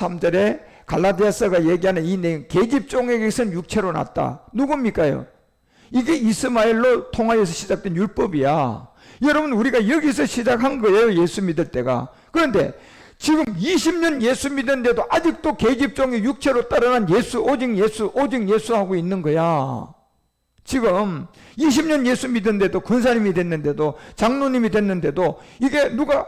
3절에 갈라디아서가 얘기하는 이 내용, 계집종에게서는 육체로 났다. 누굽니까요? 이게 이스마엘로 통하여서 시작된 율법이야. 여러분, 우리가 여기서 시작한 거예요, 예수 믿을 때가. 그런데 지금 20년 예수 믿었는데도 아직도 계집종의 육체로 따라난 예수, 오직 예수, 오직 예수 하고 있는 거야. 지금 20년 예수 믿었는데도, 권사님이 됐는데도, 장로님이 됐는데도, 이게 누가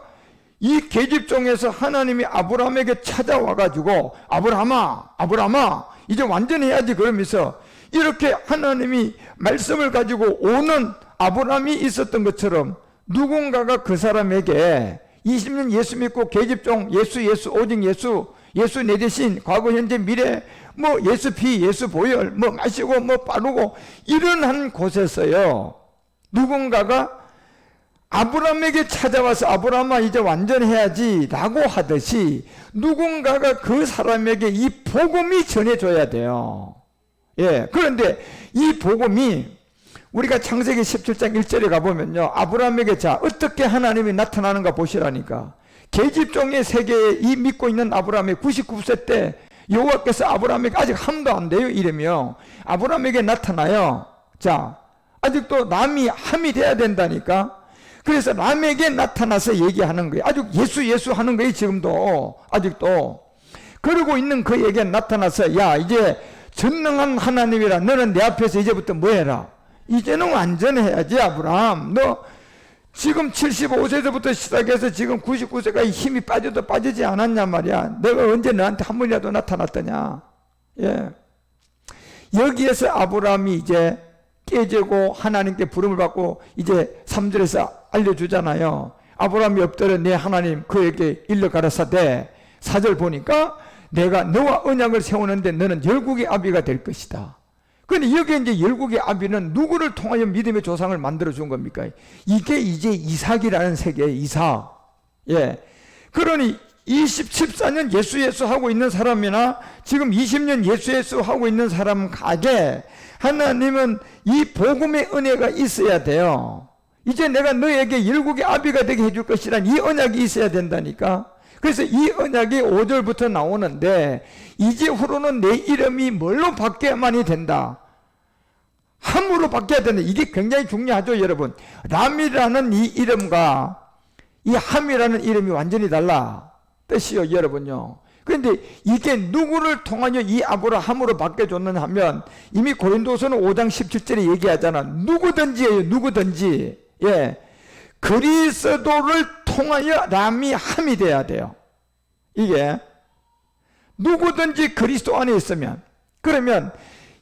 이 계집종에서 하나님이 아브라함에게 찾아와가지고 아브라함아 이제 완전히 해야지 그러면서 이렇게 하나님이 말씀을 가지고 오는 아브라함이 있었던 것처럼 누군가가 그 사람에게 20년 예수 믿고 계집종 예수 오직 예수 내 대신 과거 현재 미래 뭐 예수 피 예수 보혈 뭐 마시고 뭐 빠르고 이런 한 곳에서요, 누군가가 아브라함에게 찾아와서 아브라함아 이제 완전해야지 라고 하듯이 누군가가 그 사람에게 이 복음이 전해줘야 돼요. 예. 그런데 이 복음이 우리가 창세기 17장 1절에 가보면요, 아브라함에게 자 어떻게 하나님이 나타나는가 보시라니까. 계집종의 세계에 이 믿고 있는 아브라함이 99세 때 여호와께서 아브라함에게 아직 함도 안 돼요 이러며 아브라함에게 나타나요. 자, 아직도 남이 함이 돼야 된다니까. 그래서 남에게 나타나서 얘기하는 거예요. 아주 예수 하는 거예요. 지금도 아직도. 그러고 있는 그에게 나타나서 야 이제 전능한 하나님이라 너는 내 앞에서 이제부터 뭐 해라. 이제는 완전해야지 아브라함. 너 지금 75세부터 시작해서 지금 99세까지 힘이 빠져도 빠지지 않았냐 말이야. 내가 언제 너한테 한 번이라도 나타났더냐. 예. 여기에서 아브라함이 이제 깨지고 하나님께 부름을 받고 이제 3절에서 알려주잖아요. 아브라함이 엎드려 내 하나님 그에게 일러 가라사대 4절 보니까 내가 너와 언약을 세우는데 너는 열국의 아비가 될 것이다. 그런데 여기 이제 열국의 아비는 누구를 통하여 믿음의 조상을 만들어 준 겁니까? 이게 이제 이삭이라는 세계예요. 이삭. 예. 그러니 14년 예수 하고 있는 사람이나 지금 20년 예수 하고 있는 사람 가게 하나님은 이 복음의 은혜가 있어야 돼요. 이제 내가 너에게 열국의 아비가 되게 해줄 것이란 이 언약이 있어야 된다니까. 그래서 이 언약이 5절부터 나오는데 이제후로는 내 이름이 뭘로 바뀌어야만이 된다. 함으로 바뀌어야 된다. 이게 굉장히 중요하죠 여러분. 람이라는 이 이름과 이 함이라는 이름이 완전히 달라 뜻이요 여러분요. 그런데 이게 누구를 통하여 이 아브라함으로 바뀌어줬느냐 하면 이미 고린도서는 5장 17절에 얘기하잖아. 누구든지예요. 누구든지. 예. 그리스도를 통하여 람이 함이 돼야 돼요. 이게 누구든지 그리스도 안에 있으면, 그러면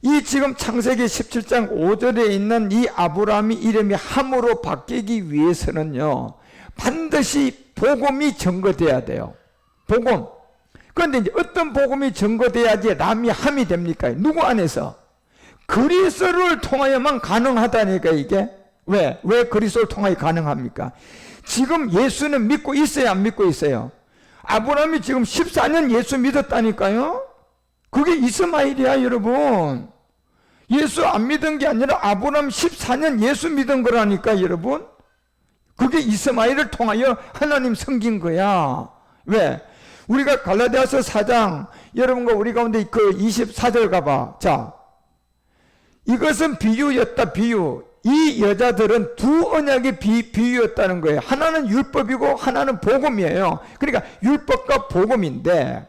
이 지금 창세기 17장 5절에 있는 이 아브라함이 이름이 함으로 바뀌기 위해서는요 반드시 복음이 증거돼야 돼요. 복음. 그런데 이제 어떤 복음이 증거돼야지 람이 함이 됩니까? 누구 안에서? 그리스도를 통하여만 가능하다니까 이게. 왜 그리스도를 통하여 가능합니까? 지금 예수는 믿고 있어요, 안 믿고 있어요? 아브라함이 지금 14년 예수 믿었다니까요? 그게 이스마엘이야 여러분. 예수 안 믿은 게 아니라 아브라함 14년 예수 믿은 거라니까 여러분. 그게 이스마엘을 통하여 하나님 섬긴 거야. 왜? 우리가 갈라디아서 4장 여러분과 우리 가운데 그 24절 가봐. 자, 이것은 비유였다. 비유. 이 여자들은 두 언약의 비유였다는 거예요. 하나는 율법이고 하나는 복음이에요. 그러니까 율법과 복음인데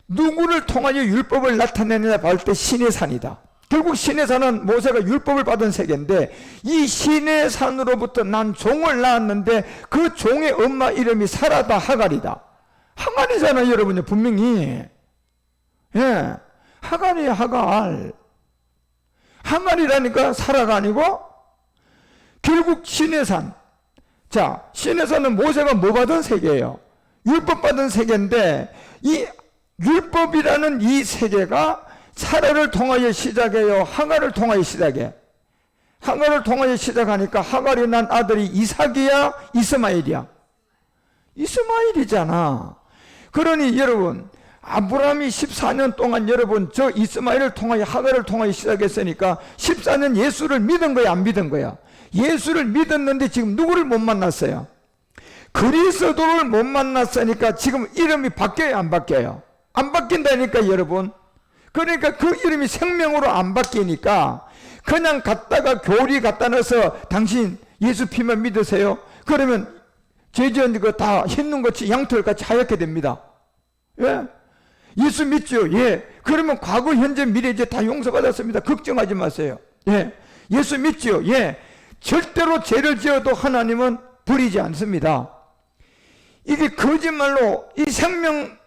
누구를 통하여 율법을 나타내느냐 볼 때 시내산이다. 결국 시내산은 모세가 율법을 받은 세계인데 이 시내산으로부터 난 종을 낳았는데 그 종의 엄마 이름이 사라다 하갈이다. 하갈이잖아요 여러분요. 분명히. 예, 하갈이에요. 하갈. 하갈이라니까 사라가 아니고 결국 시내산. 자, 시내산은 모세가 뭐 받은 세계예요? 율법 받은 세계인데 이 율법이라는 이 세계가 사라를 통하여 시작해요? 하갈을 통하여 시작해? 하갈을 통하여 시작하니까 하갈이 난 아들이 이삭이야? 이스마엘이야? 이스마엘이잖아. 그러니 여러분 아브라함이 14년 동안 여러분 저 이스마엘을 통하여 하갈을 통하여 시작했으니까 14년 예수를 믿은 거야 안 믿은 거야? 예수를 믿었는데 지금 누구를 못 만났어요? 그리스도를 못 만났으니까 지금 이름이 바뀌어요 안 바뀌어요? 안 바뀐다니까 여러분. 그러니까 그 이름이 생명으로 안 바뀌니까 그냥 갖다가 교리 갖다 넣어서 당신 예수 피만 믿으세요. 그러면 죄 지은 거 다 흰눈같이 양털같이 하얗게 됩니다. 예? 예수 믿죠? 예. 그러면 과거, 현재, 미래 이제 다 용서받았습니다. 걱정하지 마세요. 예. 예수 믿죠? 예. 절대로 죄를 지어도 하나님은 버리지 않습니다. 이게 거짓말로 이 생명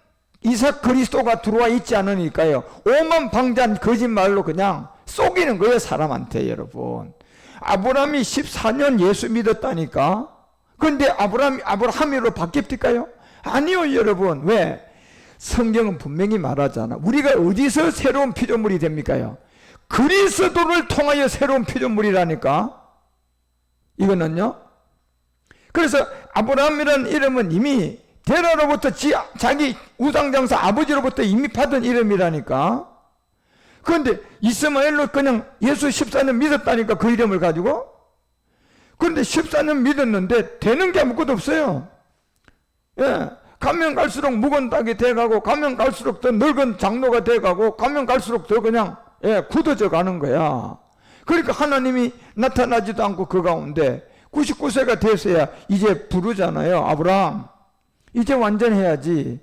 이삭 그리스도가 들어와 있지 않으니까요. 오만방자한 거짓말로 그냥 속이는 거예요, 사람한테. 여러분, 아브라함이 14년 예수 믿었다니까. 그런데 아브라함으로 바뀌었을까요? 아니요, 여러분. 왜? 성경은 분명히 말하잖아. 우리가 어디서 새로운 피조물이 됩니까요? 그리스도를 통하여 새로운 피조물이라니까. 이거는요. 그래서 아브라함이라는 이름은 이미 데라로부터 자기 우상장사 아버지로부터 이미 받은 이름이라니까. 그런데 이스마엘로 그냥 예수 14년 믿었다니까, 그 이름을 가지고. 그런데 14년 믿었는데 되는 게 아무것도 없어요. 예. 가면 갈수록 묵은 닭이 돼가고, 가면 갈수록 더 늙은 장로가 돼가고, 가면 갈수록 더 그냥 굳어져 가는 거야. 그러니까 하나님이 나타나지도 않고 그 가운데 99세가 돼서야 이제 부르잖아요. 아브라함, 이제 완전해야지.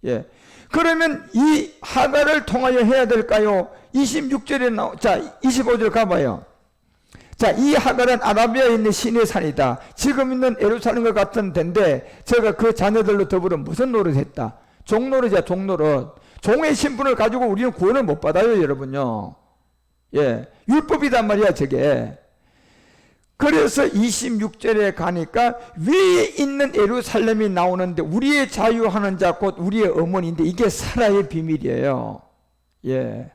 예. 그러면 이 하갈을 통하여 해야 될까요? 26절에 자, 25절 가봐요. 자, 이 하갈은 아라비아에 있는 신의 산이다. 지금 있는 예루살렘과 같은 데인데 제가 그 자녀들로 더불어 무슨 노릇을 했다? 종노릇이야, 종노릇. 종의 신분을 가지고 우리는 구원을 못 받아요, 여러분요. 예. 율법이단 말이야, 저게. 그래서 26절에 가니까 위에 있는 예루살렘이 나오는데 우리의 자유하는 자 곧 우리의 어머니인데 이게 사라의 비밀이에요. 예.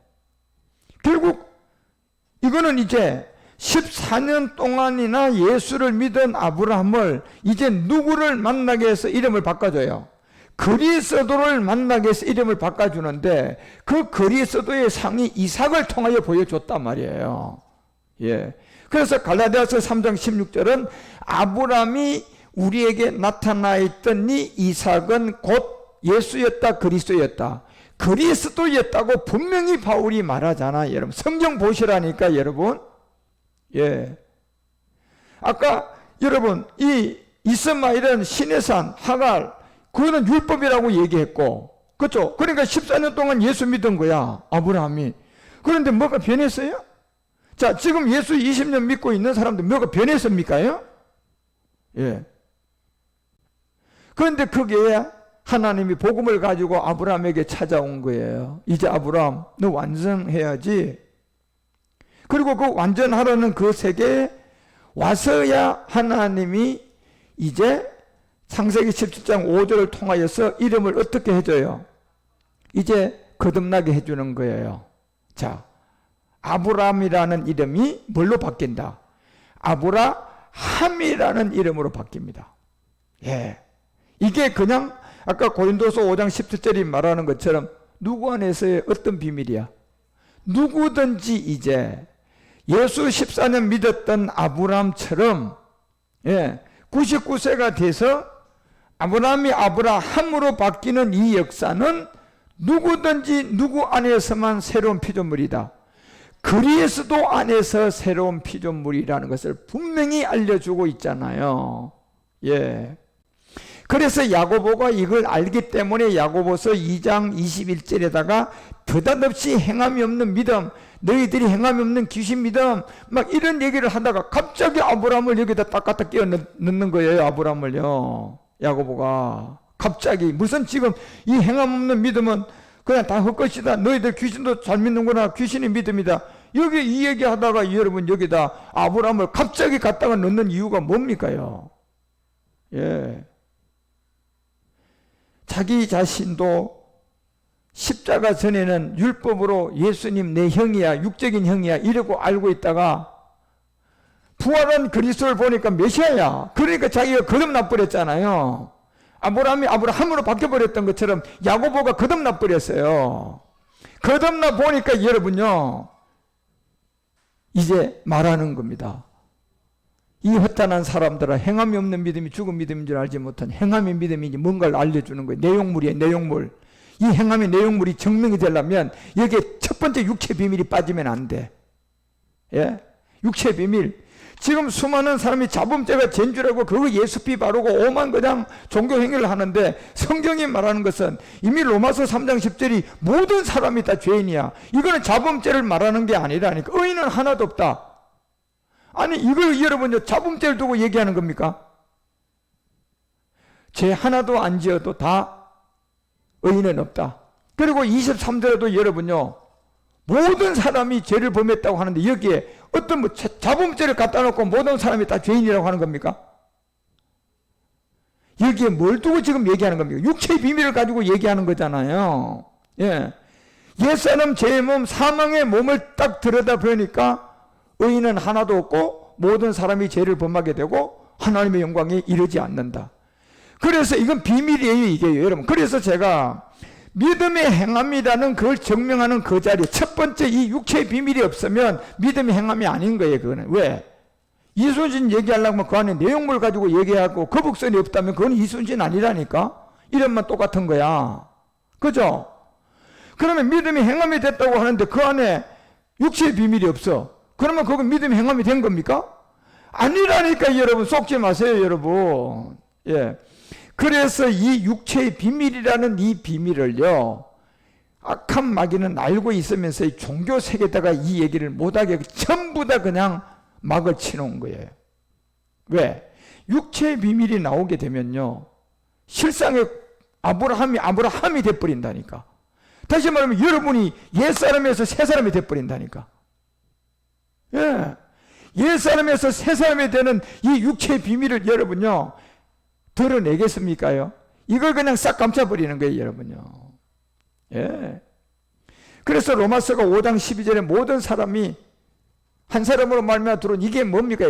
결국 이거는 이제 14년 동안이나 예수를 믿은 아브라함을 이제 누구를 만나게 해서 이름을 바꿔줘요? 그리스도를 만나게 해서 이름을 바꿔주는데 그 그리스도의 상이 이삭을 통하여 보여줬단 말이에요. 예. 그래서 갈라디아서 3장 16절은 아브라함이 우리에게 나타나 있던 이 이삭은 곧 예수였다, 그리스도였다. 그리스도였다고 분명히 바울이 말하잖아. 여러분, 성경 보시라니까, 여러분. 예. 아까 여러분, 이 이스마엘은 신의 산, 하갈, 그거는 율법이라고 얘기했고, 그렇죠? 그러니까 14년 동안 예수 믿은 거야, 아브라함이. 그런데 뭐가 변했어요? 자, 지금 예수 20년 믿고 있는 사람들 뭐가 변했습니까? 예. 그런데 거기에 하나님이 복음을 가지고 아브라함에게 찾아온 거예요. 이제 아브라함, 너 완성해야지. 그리고 그 완전하라는 그 세계에 와서야 하나님이 이제 창세기 17장 5절을 통하여서 이름을 어떻게 해줘요? 이제 거듭나게 해주는 거예요. 자, 아브라함이라는 이름이 뭘로 바뀐다? 아브라함이라는 이름으로 바뀝니다. 예. 이게 그냥 아까 고린도서 5장 17절이 말하는 것처럼 누구 안에서의 어떤 비밀이야? 누구든지 이제 예수 14년 믿었던 아브라함처럼 99세가 돼서 아브라함이 아브라함으로 바뀌는 이 역사는 누구든지 누구 안에서만 새로운 피조물이다. 그리스도 안에서 새로운 피조물이라는 것을 분명히 알려주고 있잖아요. 예. 그래서 야고보가 이걸 알기 때문에 야고보서 2장 21절에다가 느닷없이 행함이 없는 믿음, 너희들이 행함이 없는 귀신 믿음, 막 이런 얘기를 하다가 갑자기 아브라함을 여기다 딱 갖다 끼워 넣는 거예요. 아브라함을요. 야고보가 갑자기 무슨 지금 이 행함 없는 믿음은 그냥 다 헛것이다. 너희들 귀신도 잘 믿는구나. 귀신이 믿음이다. 여기 이 얘기 하다가 여러분 여기다 아브라함을 갑자기 갖다가 넣는 이유가 뭡니까요? 예. 자기 자신도 십자가 전에는 율법으로 예수님 내 형이야, 육적인 형이야 이러고 알고 있다가 부활한 그리스도를 보니까 메시아야. 그러니까 자기가 거듭나 버렸잖아요. 아브라함이 아브라함으로 바뀌어버렸던 것처럼 야고보가 거듭나 버렸어요. 거듭나 보니까 여러분요 이제 말하는 겁니다. 이 허탄한 사람들은 행함이 없는 믿음이 죽은 믿음인 줄 알지 못한 행함의 믿음이 뭔가를 알려주는 거예요. 내용물이에요. 내용물. 이 행함의 내용물이 증명이 되려면 여기에 첫 번째 육체 비밀이 빠지면 안 돼. 예? 육체 비밀. 지금 수많은 사람이 자범죄가 전주라고 그거 예수피 바르고 오만 그냥 종교 행위를 하는데 성경이 말하는 것은 이미 로마서 3장 10절이 모든 사람이 다 죄인이야. 이거는 자범죄를 말하는 게 아니라니까. 의인은 하나도 없다. 아니 이걸 여러분 자범죄를 두고 얘기하는 겁니까? 죄 하나도 안 지어도 다 의인은 없다. 그리고 23절에도 여러분요 모든 사람이 죄를 범했다고 하는데 여기에 어떤 뭐 자범죄를 갖다 놓고 모든 사람이 다 죄인이라고 하는 겁니까? 여기에 뭘 두고 지금 얘기하는 겁니까? 육체의 비밀을 가지고 얘기하는 거잖아요. 예. 옛사람 죄의 몸 사망의 몸을 딱 들여다보니까 의인은 하나도 없고 모든 사람이 죄를 범하게 되고 하나님의 영광에 이르지 않는다. 그래서 이건 비밀이에요, 이게요, 여러분. 그래서 제가 믿음의 행함이라는 그걸 증명하는 그 자리에 첫 번째 이 육체의 비밀이 없으면 믿음의 행함이 아닌 거예요, 그거는. 왜? 이순신 얘기하려고 하면 그 안에 내용물 가지고 얘기하고 거북선이 없다면 그건 이순신 아니라니까? 이름만 똑같은 거야. 그죠? 그러면 믿음이 행함이 됐다고 하는데 그 안에 육체의 비밀이 없어. 그러면 그건 믿음이 행함이 된 겁니까? 아니라니까, 여러분. 속지 마세요, 여러분. 예. 그래서 이 육체의 비밀이라는 이 비밀을요, 악한 마귀는 알고 있으면서 이 종교 세계에다가 이 얘기를 못하게 전부 다 그냥 막을 치놓은 거예요. 왜? 육체의 비밀이 나오게 되면요, 실상의 아브라함이 돼버린다니까. 다시 말하면 여러분이 옛사람에서 새사람이 돼버린다니까. 예. 옛사람에서 새사람이 되는 이 육체의 비밀을 여러분요, 드러내겠습니까요? 이걸 그냥 싹 감춰버리는 거예요, 여러분요. 예. 그래서 로마서가 5장 12절에 모든 사람이 한 사람으로 말미암아 들어온 이게 뭡니까?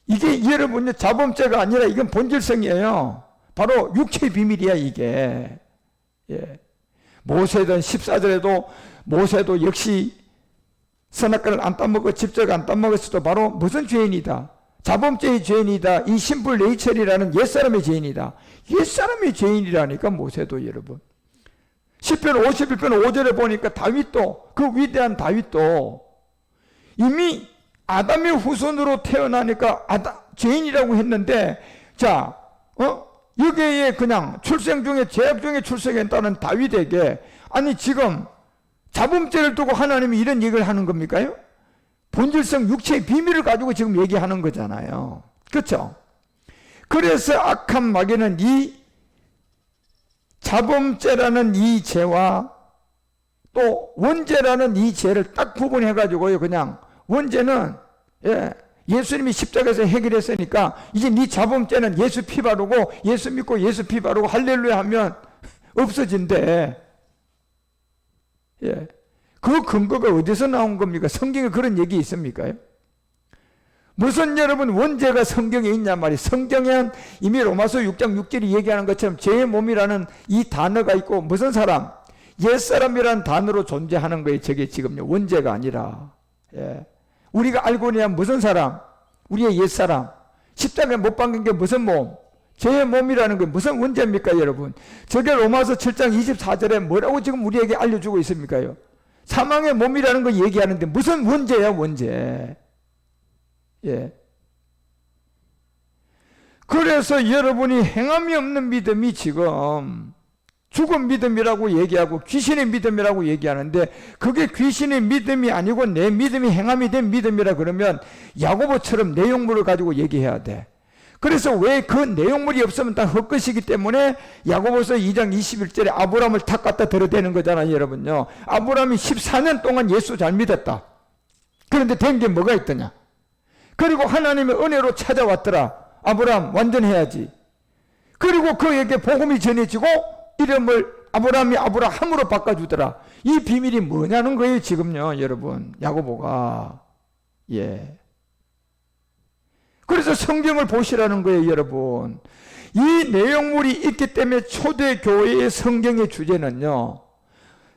이게 여러분요 자범죄가 아니라 이건 본질성이에요. 바로 육체의 비밀이야, 이게. 예. 모세든 14절에도 모세도 역시 선악과를 안 따먹고 집적 안 따먹었어도 바로 무슨 죄인이다? 자범죄의 죄인이다. 이 심플 네이처리라는 옛사람의 죄인이다. 옛사람의 죄인이라니까, 모세도 여러분. 시편 51편 5절에 보니까 다윗도, 그 위대한 다윗도 이미 아담의 후손으로 태어나니까 죄인이라고 했는데, 자, 여기에 그냥 출생 중에 죄악 중에 출생했다는 다윗에게 아니 지금 자범죄를 두고 하나님이 이런 얘기를 하는 겁니까요? 본질성 육체의 비밀을 가지고 지금 얘기하는 거잖아요. 그렇죠? 그래서 악한 마귀는 이 자범죄라는 이 죄와 또 원죄라는 이 죄를 딱 구분해 가지고요, 그냥 원죄는 예수님이 십자가에서 해결했으니까 이제 네 자범죄는 예수 피 바르고 예수 믿고 예수 피 바르고 할렐루야 하면 없어진대. 예. 그 근거가 어디서 나온 겁니까? 성경에 그런 얘기 있습니까? 무슨 여러분 원죄가 성경에 있냐 말이에요. 성경엔 이미 로마서 6장 6절이 얘기하는 것처럼 죄의 몸이라는 이 단어가 있고 무슨 사람? 옛사람이라는 단어로 존재하는 거예요. 저게 지금요. 원죄가 아니라. 예. 우리가 알고 있는 무슨 사람? 우리의 옛사람. 십자가에 못 박은 게 무슨 몸? 죄의 몸이라는 게 무슨 원죄입니까, 여러분? 저게 로마서 7장 24절에 뭐라고 지금 우리에게 알려주고 있습니까요? 사망의 몸이라는 거 얘기하는데 무슨 원죄야, 원죄. 예. 그래서 여러분이 행함이 없는 믿음이 지금 죽은 믿음이라고 얘기하고 귀신의 믿음이라고 얘기하는데 그게 귀신의 믿음이 아니고 내 믿음이 행함이 된 믿음이라 그러면 야고보처럼 내용물을 가지고 얘기해야 돼. 그래서 왜 그 내용물이 없으면 다 헛것이기 때문에 야고보서 2장 21절에 아브라함을 탁 갖다 들어대는 거잖아요, 여러분요. 아브라함이 14년 동안 예수 잘 믿었다. 그런데 된 게 뭐가 있더냐? 그리고 하나님의 은혜로 찾아왔더라. 아브라함 완전해야지. 그리고 그에게 복음이 전해지고 이름을 아브라함이 아브라함으로 바꿔주더라. 이 비밀이 뭐냐는 거예요, 지금요, 여러분. 야고보가. 예. 그래서 성경을 보시라는 거예요, 여러분. 이 내용물이 있기 때문에 초대교회의 성경의 주제는요,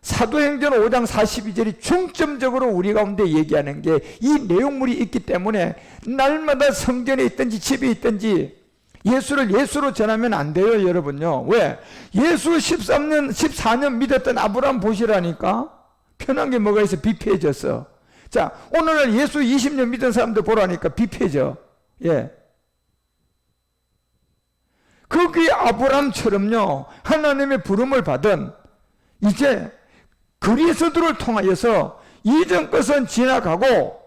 사도행전 5장 42절이 중점적으로 우리 가운데 얘기하는 게 이 내용물이 있기 때문에 날마다 성전에 있든지 집에 있든지 예수를 예수로 전하면 안 돼요, 여러분요. 왜? 예수 14년 믿었던 아브라함 보시라니까. 편한 게 뭐가 있어? 비폐해졌어. 자, 오늘날 예수 20년 믿은 사람들 보라니까 비폐해져. 예. 거기 아브라함처럼요, 하나님의 부름을 받은 이제 그리스도를 통하여서 이전 것은 지나가고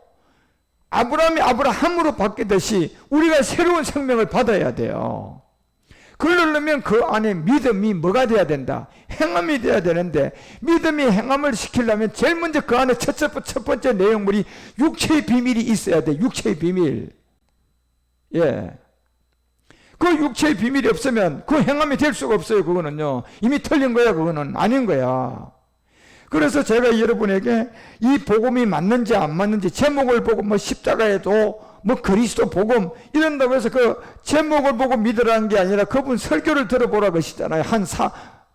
아브라함이 아브라함으로 바뀌듯이 우리가 새로운 생명을 받아야 돼요. 그러려면 그 안에 믿음이 뭐가 돼야 된다? 행함이 돼야 되는데, 믿음이 행함을 시키려면 제일 먼저 그 안에 첫 번째 내용물이 육체의 비밀이 있어야 돼. 육체의 비밀. 예. 그 육체의 비밀이 없으면 그 행함이 될 수가 없어요. 그거는요, 이미 틀린 거야. 그거는 아닌 거야. 그래서 제가 여러분에게 이 복음이 맞는지 안 맞는지 제목을 보고 뭐 십자가에도 뭐 그리스도 복음 이런다고 해서 그 제목을 보고 믿으라는 게 아니라 그분 설교를 들어보라 그러시잖아요. 한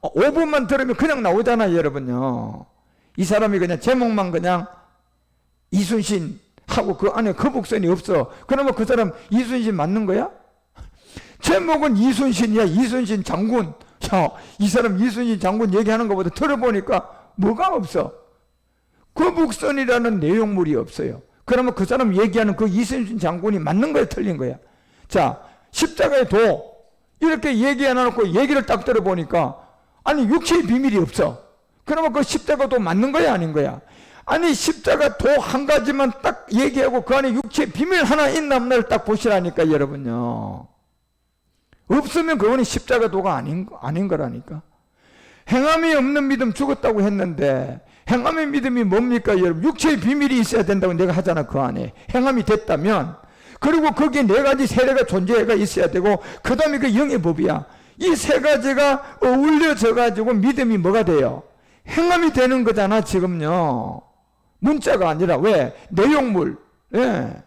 5분만 들으면 그냥 나오잖아요, 여러분요. 이 사람이 그냥 제목만 그냥 이순신 하고 그 안에 거북선이 없어. 그러면 그 사람 이순신 맞는 거야? 제목은 이순신이야. 이순신 장군. 자, 이 사람 이순신 장군 얘기하는 것보다 들어보니까 뭐가 없어? 거북선이라는 내용물이 없어요. 그러면 그 사람 얘기하는 그 이순신 장군이 맞는 거야, 틀린 거야? 자, 십자가의 도 이렇게 얘기 해놓고 얘기를 딱 들어보니까 아니 육체의 비밀이 없어. 그러면 그 십자가도 맞는 거야, 아닌 거야? 아니 십자가 도 한 가지만 딱 얘기하고 그 안에 육체의 비밀 하나 있나 없나를 딱 보시라니까, 여러분요. 없으면 그거는 십자가 도가 아닌 거라니까. 행함이 없는 믿음 죽었다고 했는데, 행함의 믿음이 뭡니까, 여러분? 육체의 비밀이 있어야 된다고 내가 하잖아. 그 안에 행함이 됐다면, 그리고 거기에 네 가지 세례가 존재가 있어야 되고, 그 다음에 그 영의 법이야. 이 세 가지가 어울려져 가지고 믿음이 뭐가 돼요? 행함이 되는 거잖아, 지금요. 문자가 아니라. 왜? 내용물. 예.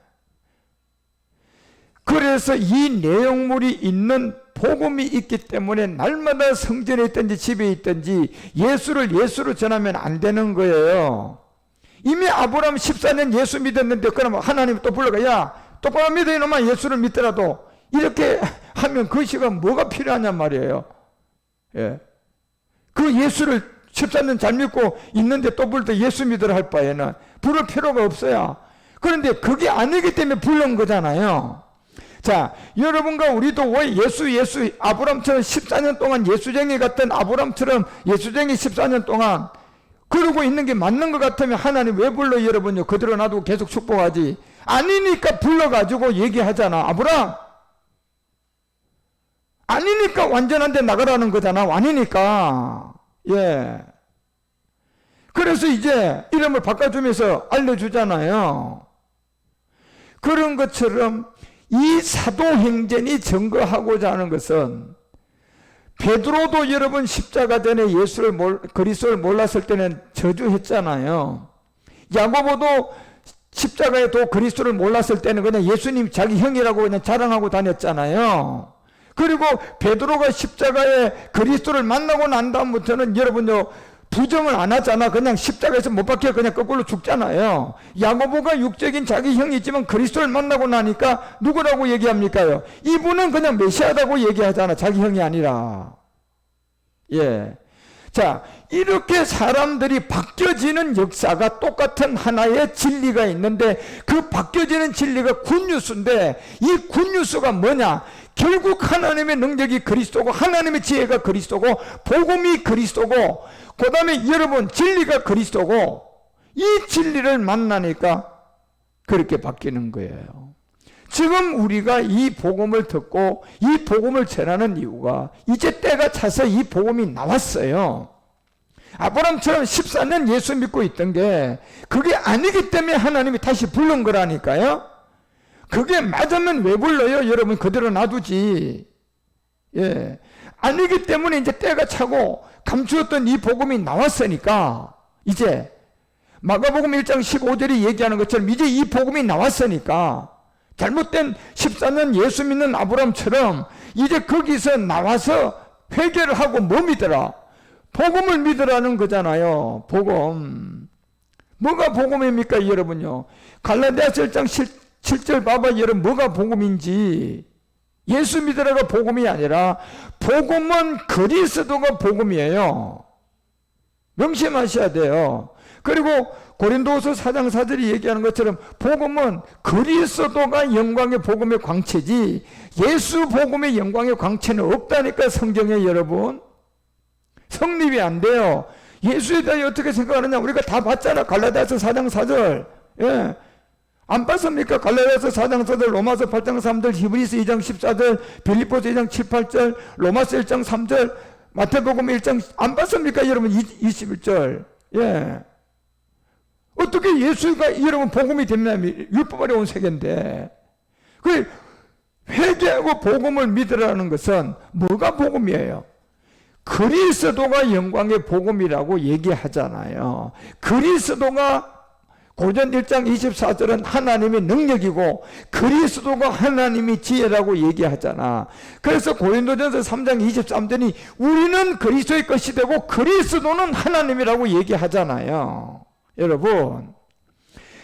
그래서 이 내용물이 있는 복음이 있기 때문에 날마다 성전에 있든지 집에 있든지 예수로 전하면 안 되는 거예요. 이미 아브라함 14년 예수 믿었는데 그러면 하나님 또 불러가, 야, 똑바로 믿어 이놈아, 예수를 믿더라도. 이렇게 하면 그 시간 뭐가 필요하냔 말이에요. 예. 그 예수를 14년 잘 믿고 있는데 또 부를 때 예수 믿으라 할 바에는 부를 필요가 없어요. 그런데 그게 아니기 때문에 부른 거잖아요. 자, 여러분과 우리도 왜 예수 아브람처럼 14년 동안 예수쟁이 같은 아브람처럼 예수쟁이 14년 동안 그러고 있는 게 맞는 것 같으면 하나님 왜 불러, 여러분요? 그대로 놔두고 계속 축복하지. 아니니까 불러가지고 얘기하잖아. 아브람, 아니니까 완전한 데 나가라는 거잖아. 아니니까. 예. 그래서 이제 이름을 바꿔주면서 알려주잖아요. 그런 것처럼 이 사도행전이 증거하고자 하는 것은, 베드로도 여러분 십자가 전에 그리스도를 몰랐을 때는 저주했잖아요. 야고보도 십자가에 도 그리스도를 몰랐을 때는 그냥 예수님 자기 형이라고 그냥 자랑하고 다녔잖아요. 그리고 베드로가 십자가에 그리스도를 만나고 난 다음부터는 여러분요 부정을 안 하잖아. 그냥 십자가에서 못 박혀 그냥 거꾸로 죽잖아요. 야고보가 육적인 자기 형이지만 그리스도를 만나고 나니까 누구라고 얘기합니까요? 이분은 그냥 메시아라고 얘기하잖아. 자기 형이 아니라. 예. 자, 이렇게 사람들이 바뀌어지는 역사가 똑같은 하나의 진리가 있는데, 그 바뀌어지는 진리가 굿뉴스인데, 이 굿뉴스가 뭐냐? 결국 하나님의 능력이 그리스도고 하나님의 지혜가 그리스도고 복음이 그리스도고 그 다음에 여러분 진리가 그리스도고, 이 진리를 만나니까 그렇게 바뀌는 거예요. 지금 우리가 이 복음을 듣고 이 복음을 전하는 이유가 이제 때가 차서 이 복음이 나왔어요. 아브라함처럼 14년 예수 믿고 있던 게 그게 아니기 때문에 하나님이 다시 부른 거라니까요. 그게 맞으면 왜 불러요? 여러분 그대로 놔두지. 예. 아니기 때문에 이제 때가 차고 감추었던 이 복음이 나왔으니까, 이제 마가복음 1장 15절이 얘기하는 것처럼 이제 이 복음이 나왔으니까, 잘못된 14년 예수 믿는 아브라함처럼 이제 거기서 나와서 회개를 하고 뭐 믿어라? 복음을 믿으라는 거잖아요. 복음. 뭐가 복음입니까, 여러분요? 갈라디아서 1장 7절 봐봐, 여러분. 뭐가 복음인지. 예수 믿으라가 복음이 아니라 복음은 그리스도가 복음이에요. 명심하셔야 돼요. 그리고 고린도후서 4장 4절이 얘기하는 것처럼 복음은 그리스도가 영광의 복음의 광채지 예수 복음의 영광의 광채는 없다니까. 성경에 여러분 성립이 안 돼요. 예수에 대해 어떻게 생각하느냐 우리가 다 봤잖아. 갈라디아서 4장 4절 예. 안 봤습니까? 갈라디아서 4장 4절, 로마서 8장 3절, 히브리서 2장 14절, 빌립보서 2장 7, 8절, 로마서 1장 3절, 마태복음 1장 안 봤습니까? 여러분 21절 예. 어떻게 예수가 여러분 복음이 됐냐면 율법 아래 온 세계인데 그 회개하고 복음을 믿으라는 것은 뭐가 복음이에요? 그리스도가 영광의 복음이라고 얘기하잖아요. 그리스도가 고전 1장 24절은 하나님의 능력이고 그리스도가 하나님의 지혜라고 얘기하잖아. 그래서 고린도전서 3장 23절이 우리는 그리스도의 것이 되고 그리스도는 하나님이라고 얘기하잖아요. 여러분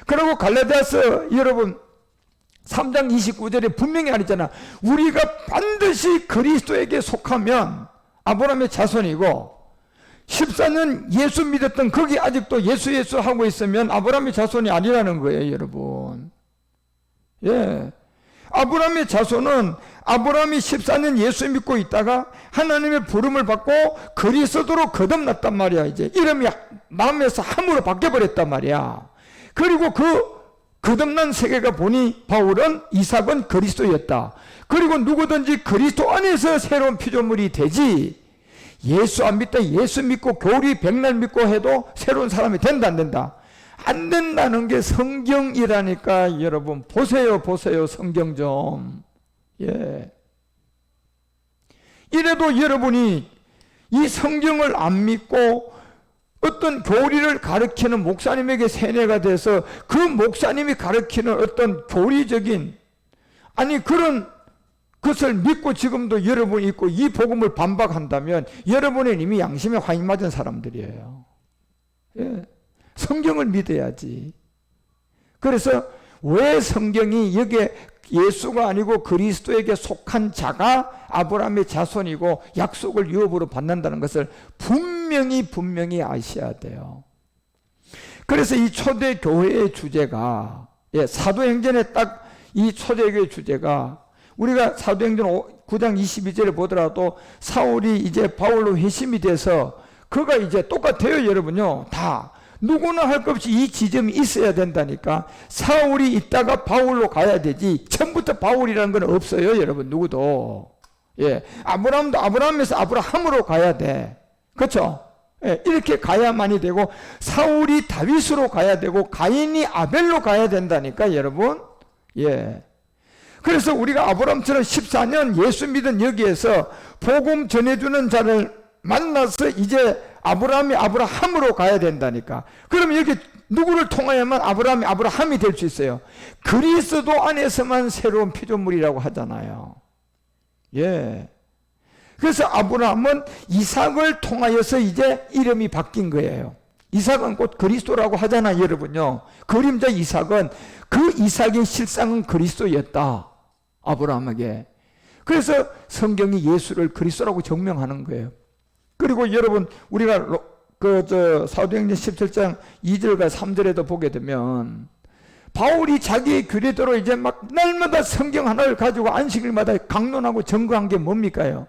그리고 갈라디아서 여러분 3장 29절에 분명히 알았잖아. 우리가 반드시 그리스도에게 속하면 아브라함의 자손이고 14년 예수 믿었던 거기 아직도 예수 하고 있으면 아브라함의 자손이 아니라는 거예요. 여러분 예, 아브라함의 자손은 아브라함이 14년 예수 믿고 있다가 하나님의 부름을 받고 그리스도로 거듭났단 말이야. 이제 이름이 마음에서 함으로 바뀌어버렸단 말이야. 그리고 그 거듭난 세계가 보니 바울은 이삭은 그리스도였다. 그리고 누구든지 그리스도 안에서 새로운 피조물이 되지 예수 안 믿다 예수 믿고 교리 백날 믿고 해도 새로운 사람이 된다 안 된다? 안 된다는 게 성경이라니까. 여러분 보세요 성경 좀. 예. 이래도 여러분이 이 성경을 안 믿고 어떤 교리를 가르치는 목사님에게 세뇌가 돼서 그 목사님이 가르치는 어떤 교리적인 그런 것을 믿고 지금도 여러분이 있고 이 복음을 반박한다면 여러분은 이미 양심에 화인 맞은 사람들이에요. 예. 성경을 믿어야지. 그래서 왜 성경이 여기에 예수가 아니고 그리스도에게 속한 자가 아브라함의 자손이고 약속을 유업으로 받는다는 것을 분명히 아셔야 돼요. 그래서 이 초대교회의 주제가 사도행전에 딱 이 초대교회의 주제가 우리가 사도행전 9장 22절에 보더라도 사울이 이제 바울로 회심이 돼서 그가 이제 똑같아요. 여러분요 다 누구나 할 것 없이 이 지점이 있어야 된다니까. 사울이 있다가 바울로 가야 되지 처음부터 바울이라는 건 없어요. 여러분 누구도. 예, 아브라함도 아브라함에서 아브라함으로 가야 돼. 그렇죠? 예, 이렇게 가야만이 되고 사울이 다윗으로 가야 되고 가인이 아벨로 가야 된다니까 여러분. 예. 그래서 우리가 아브라함처럼 14년 예수 믿은 여기에서 복음 전해주는 자를 만나서 이제 아브라함이 아브라함으로 가야 된다니까. 그럼 여기 누구를 통하여만 아브라함이 아브라함이 될 수 있어요? 그리스도 안에서만 새로운 피조물이라고 하잖아요. 예. 그래서 아브라함은 이삭을 통하여서 이제 이름이 바뀐 거예요. 이삭은 곧 그리스도라고 하잖아요. 여러분요. 그림자 이삭은 그 이삭의 실상은 그리스도였다. 아브라함에게. 그래서 성경이 예수를 그리스도라고 증명하는 거예요. 그리고 여러분 우리가 사도행전 17장 2절과 3절에도 보게 되면 바울이 자기의 규례대로 이제 막 날마다 성경 하나를 가지고 안식일마다 강론하고 증거한 게 뭡니까요?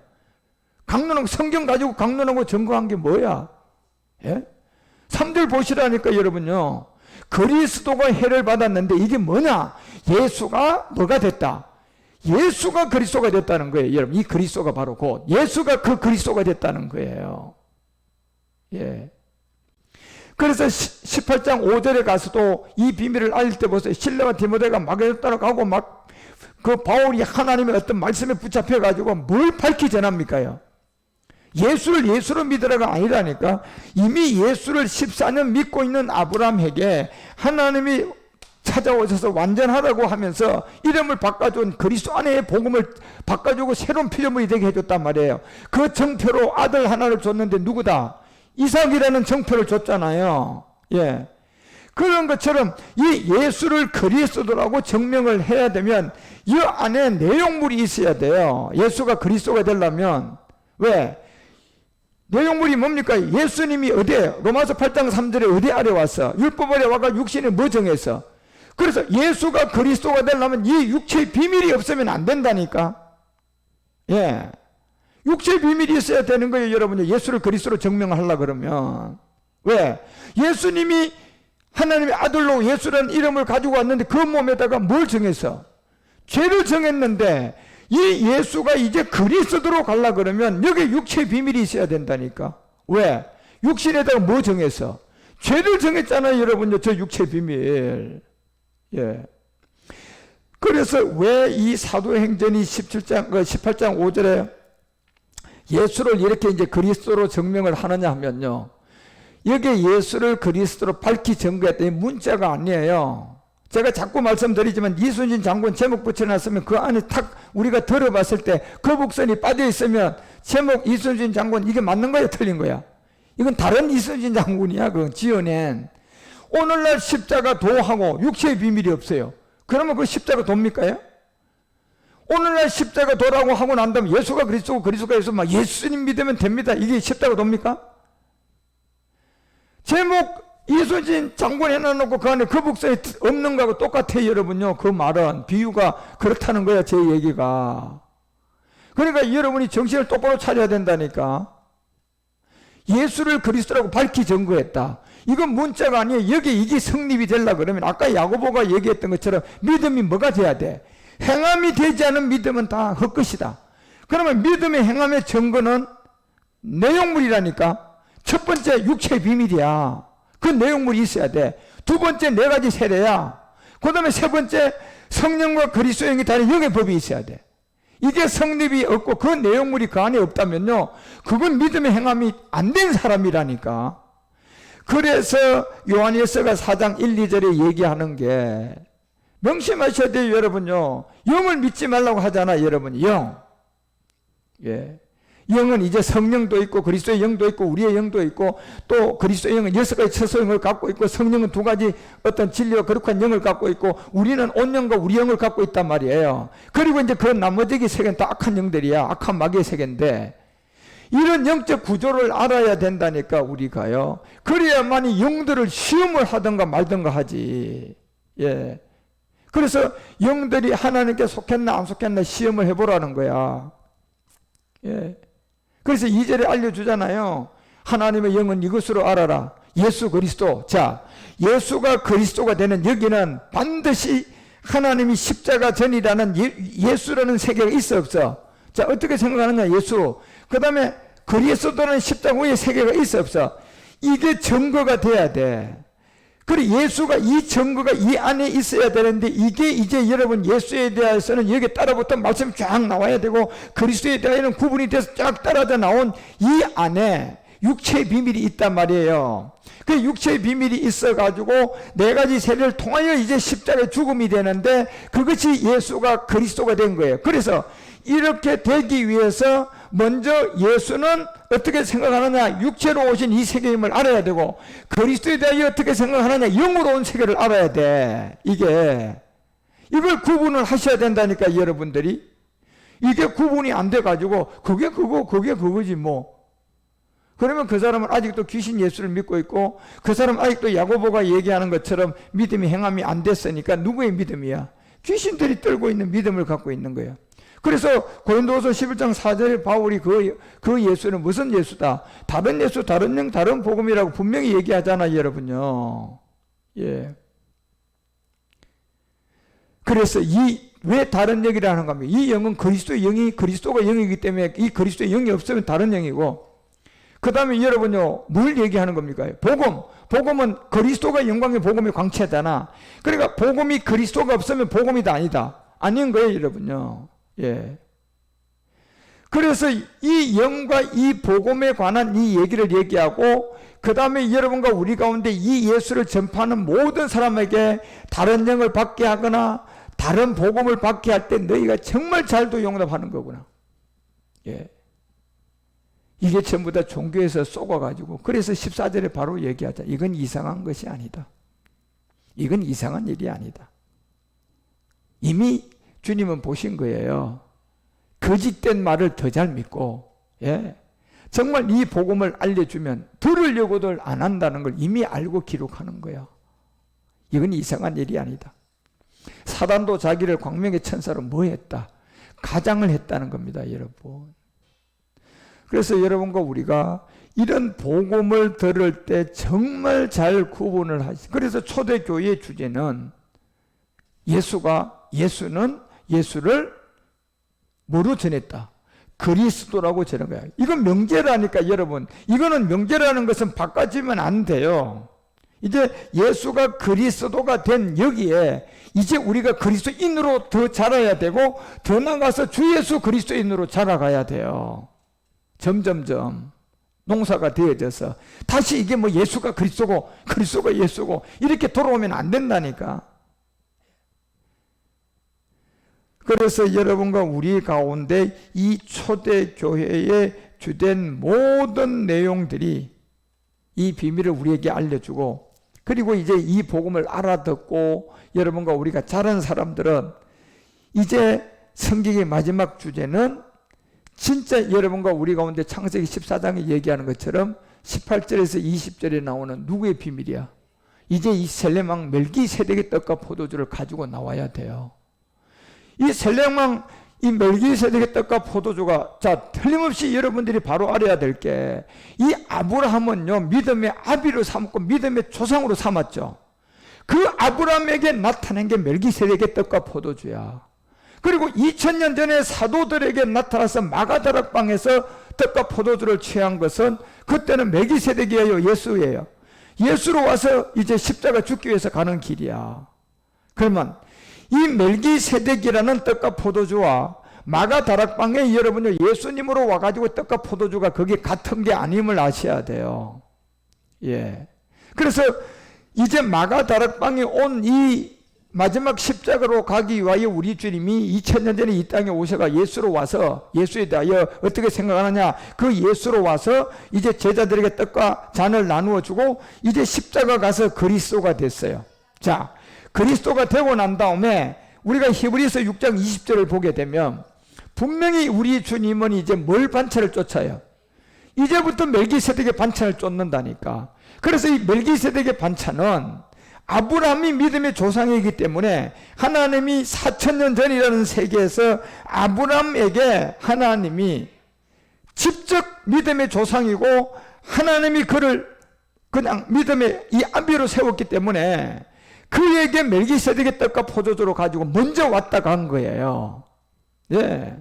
강론하고 성경 가지고 강론하고 증거한 게 뭐야? 예? 3절 보시라니까 여러분요. 그리스도가 해를 받았는데 이게 뭐냐? 예수가 뭐가 됐다? 예수가 그리스도가 됐다는 거예요. 여러분 이 그리스도가 바로 곧 예수가 그 그리스도가 됐다는 거예요. 예. 그래서 18장 5절에 가서도 이 비밀을 알릴 때 보세요. 실레와 디모데가 마게도 따라가고 막 그 바울이 하나님의 어떤 말씀에 붙잡혀 가지고 뭘 밝히 전합니까요? 예수를 예수로 믿으라가 아니라니까. 이미 예수를 14년 믿고 있는 아브라함에게 하나님이 찾아오셔서 완전하다고 하면서 이름을 바꿔준 그리스도 안에 복음을 바꿔주고 새로운 피조물이 되게 해줬단 말이에요. 그 정표로 아들 하나를 줬는데 누구다? 이삭이라는 정표를 줬잖아요. 예. 그런 것처럼 이 예수를 그리스도라고 증명을 해야 되면 이 안에 내용물이 있어야 돼요. 예수가 그리스도가 되려면. 왜? 내용물이 뭡니까? 예수님이 어디에? 로마서 8장 3절에 어디 아래 왔어? 율법 아래 와가 육신에 뭐 정했어? 그래서 예수가 그리스도가 되려면 이 육체의 비밀이 없으면 안 된다니까. 예. 육체의 비밀이 있어야 되는 거예요, 여러분. 예수를 그리스도로 증명하려고 그러면. 왜? 예수님이 하나님의 아들로 예수라는 이름을 가지고 왔는데 그 몸에다가 뭘 정했어? 죄를 정했는데 이 예수가 이제 그리스도로 가려고 그러면 여기 육체의 비밀이 있어야 된다니까. 왜? 육신에다가 뭐 정했어? 죄를 정했잖아요, 여러분요. 저 육체의 비밀. 예. 그래서 왜 이 사도행전이 18장 5절에 예수를 이렇게 이제 그리스도로 증명을 하느냐 하면요. 여기 예수를 그리스도로 밝히 증거했더니 문자가 아니에요. 제가 자꾸 말씀드리지만 이순신 장군 제목 붙여놨으면 그 안에 탁 우리가 들어봤을 때 거북선이 빠져있으면 제목 이순신 장군 이게 맞는 거야 틀린 거야? 이건 다른 이순신 장군이야. 그건 지어낸. 오늘날 십자가 도하고 육체의 비밀이 없어요. 그러면 그 십자가 돕니까요? 오늘날 십자가 도라고 하고 난 다음에 예수가 그리스도고 그리스도가 예수 막 예수님 믿으면 됩니다. 이게 십자가 돕니까? 제목 이순신 장군 해놔놓고 그 안에 거북선이 없는 거하고 똑같아요, 여러분요. 그 말은 비유가 그렇다는 거야, 제 얘기가. 그러니까 여러분이 정신을 똑바로 차려야 된다니까. 예수를 그리스도라고 밝히 증거했다. 이건 문자가 아니에요. 여기 이게 성립이 되려고 그러면 아까 야고보가 얘기했던 것처럼 믿음이 뭐가 돼야 돼? 행함이 되지 않은 믿음은 다 헛것이다. 그러면 믿음의 행함의 증거는 내용물이라니까. 첫 번째 육체의 비밀이야. 그 내용물이 있어야 돼. 두 번째 네 가지 세례야. 그 다음에 세 번째 성령과 그리스도의 영이 다른 영의 법이 있어야 돼. 이게 성립이 없고 그 내용물이 그 안에 없다면요, 그건 믿음의 행함이 안 된 사람이라니까. 그래서 요한일서가 4장 1, 2절에 얘기하는 게 명심하셔야 돼요, 여러분요. 영을 믿지 말라고 하잖아, 여러분. 영. 예. 영은 이제 성령도 있고 그리스도의 영도 있고 우리의 영도 있고 또 그리스도의 영은 6가지 처소영을 갖고 있고 성령은 2가지 어떤 진리와 거룩한 영을 갖고 있고 우리는 온영과 우리 영을 갖고 있단 말이에요. 그리고 이제 그 나머지 세계는 다 악한 영들이야. 악한 마귀의 세계인데 이런 영적 구조를 알아야 된다니까 우리가요. 그래야만이 영들을 시험을 하든가 말든가 하지. 예. 그래서 영들이 하나님께 속했나 안 속했나 시험을 해보라는 거야. 예. 그래서 2절에 알려주잖아요. 하나님의 영은 이것으로 알아라. 예수 그리스도. 자, 예수가 그리스도가 되는 여기는 반드시 하나님이 십자가 전이라는 예수라는 세계가 있어 없어? 자, 어떻게 생각하느냐, 예수. 그 다음에 그리스도라는 십자가 위에 세계가 있어 없어? 이게 증거가 돼야 돼. 그리고 예수가 이 증거가 이 안에 있어야 되는데 이게 이제 여러분 예수에 대해서는 여기에 따라붙은 말씀이 쫙 나와야 되고 그리스도에 대해서는 구분이 돼서 쫙 따라져 나온 이 안에 육체의 비밀이 있단 말이에요. 그 육체의 비밀이 있어가지고 네 가지 세례를 통하여 이제 십자가의 죽음이 되는데 그것이 예수가 그리스도가 된 거예요. 그래서 이렇게 되기 위해서 먼저 예수는 어떻게 생각하느냐, 육체로 오신 이 세계임을 알아야 되고 그리스도에 대하여 어떻게 생각하느냐, 영으로 온 세계를 알아야 돼. 이걸 구분을 하셔야 된다니까 여러분들이. 이게 구분이 안 돼가지고 그게 그거 그게 그거지 뭐. 그러면 그 사람은 아직도 귀신 예수를 믿고 있고 그 사람은 아직도 야고보가 얘기하는 것처럼 믿음이 행함이 안 됐으니까 누구의 믿음이야? 귀신들이 떨고 있는 믿음을 갖고 있는 거예요. 그래서 고린도후서 11장 4절에 바울이 그 예수는 무슨 예수다? 다른 예수, 다른 영, 다른 복음이라고 분명히 얘기하잖아요, 여러분요. 예. 그래서 왜 다른 영이라는 겁니까? 이 영은 그리스도의 영이 그리스도가 영이기 때문에 이 그리스도의 영이 없으면 다른 영이고 그 다음에 여러분요, 뭘 얘기하는 겁니까? 복음은 그리스도가 영광의 복음의 광채잖아. 그러니까 복음이 그리스도가 없으면 복음이다 아니다? 아닌 거예요, 여러분요. 예. 그래서 이 영과 이 복음에 관한 이 얘기를 얘기하고 그 다음에 여러분과 우리 가운데 이 예수를 전파하는 모든 사람에게 다른 영을 받게 하거나 다른 복음을 받게 할 때 너희가 정말 잘도 용납하는 거구나. 예. 이게 전부 다 종교에서 쏘아가지고 그래서 14절에 바로 얘기하자. 이건 이상한 것이 아니다. 이건 이상한 일이 아니다. 이미 주님은 보신 거예요. 거짓된 말을 더 잘 믿고, 예. 정말 이 복음을 알려주면 들으려고들 안 한다는 걸 이미 알고 기록하는 거예요. 이건 이상한 일이 아니다. 사단도 자기를 광명의 천사로 뭐 했다? 가장을 했다는 겁니다, 여러분. 그래서 여러분과 우리가 이런 복음을 들을 때 정말 잘 구분을 하시. 그래서 초대교회의 주제는 예수는 예수를 뭐로 전했다? 그리스도라고 전한 거야. 이건 명제라니까 여러분. 이거는 명제라는 것은 바꿔지면 안 돼요. 이제 예수가 그리스도가 된 여기에 이제 우리가 그리스도인으로 더 자라야 되고 더 나가서 주 예수 그리스도인으로 자라가야 돼요. 점점점 농사가 되어져서 다시 이게 뭐 예수가 그리스도고 그리스도가 예수고 이렇게 돌아오면 안 된다니까. 그래서 여러분과 우리 가운데 이 초대교회의 주된 모든 내용들이 이 비밀을 우리에게 알려주고, 그리고 이제 이 복음을 알아듣고 여러분과 우리가 자란 사람들은 이제 성경의 마지막 주제는 진짜 여러분과 우리 가운데 창세기 14장에 얘기하는 것처럼 18절에서 20절에 나오는 누구의 비밀이야? 이제 이 셀레망 멜기세덱의 떡과 포도주를 가지고 나와야 돼요. 이 셀레망 이 멜기세덱의 떡과 포도주가, 자, 틀림없이 여러분들이 바로 알아야 될 게, 이 아브라함은요 믿음의 아비로 삼고 믿음의 조상으로 삼았죠. 그 아브라함에게 나타난 게 멜기세덱의 떡과 포도주야. 그리고 2000년 전에 사도들에게 나타나서 마가다락방에서 떡과 포도주를 취한 것은 그때는 멜기세덱이에요, 예수예요. 예수로 와서 이제 십자가 죽기 위해서 가는 길이야. 그러면 이 멜기세덱이라는 떡과 포도주와 마가다락방에 여러분이 예수님으로 와가지고 떡과 포도주가 그게 같은 게 아님을 아셔야 돼요. 예. 그래서 이제 마가다락방에 온 이 마지막 십자가로 가기 위하여 우리 주님이 2000년 전에 이 땅에 오셔가 예수로 와서, 예수에 대하여 어떻게 생각하느냐, 그 예수로 와서 이제 제자들에게 떡과 잔을 나누어 주고 이제 십자가 가서 그리스도가 됐어요. 자, 그리스도가 되고 난 다음에 우리가 히브리서 6장 20절을 보게 되면 분명히 우리 주님은 이제 뭘 반차를 쫓아요? 이제부터 멜기세덱의 반차를 쫓는다니까. 그래서 이 멜기세덱의 반차는 아브라함이 믿음의 조상이기 때문에 하나님이 4000년 전이라는 세계에서 아브라함에게 하나님이 직접 믿음의 조상이고 하나님이 그를 그냥 믿음의 이 아비로 세웠기 때문에 그에게 멜기세덱의 떡과 포도주로 가지고 먼저 왔다 간 거예요. 예.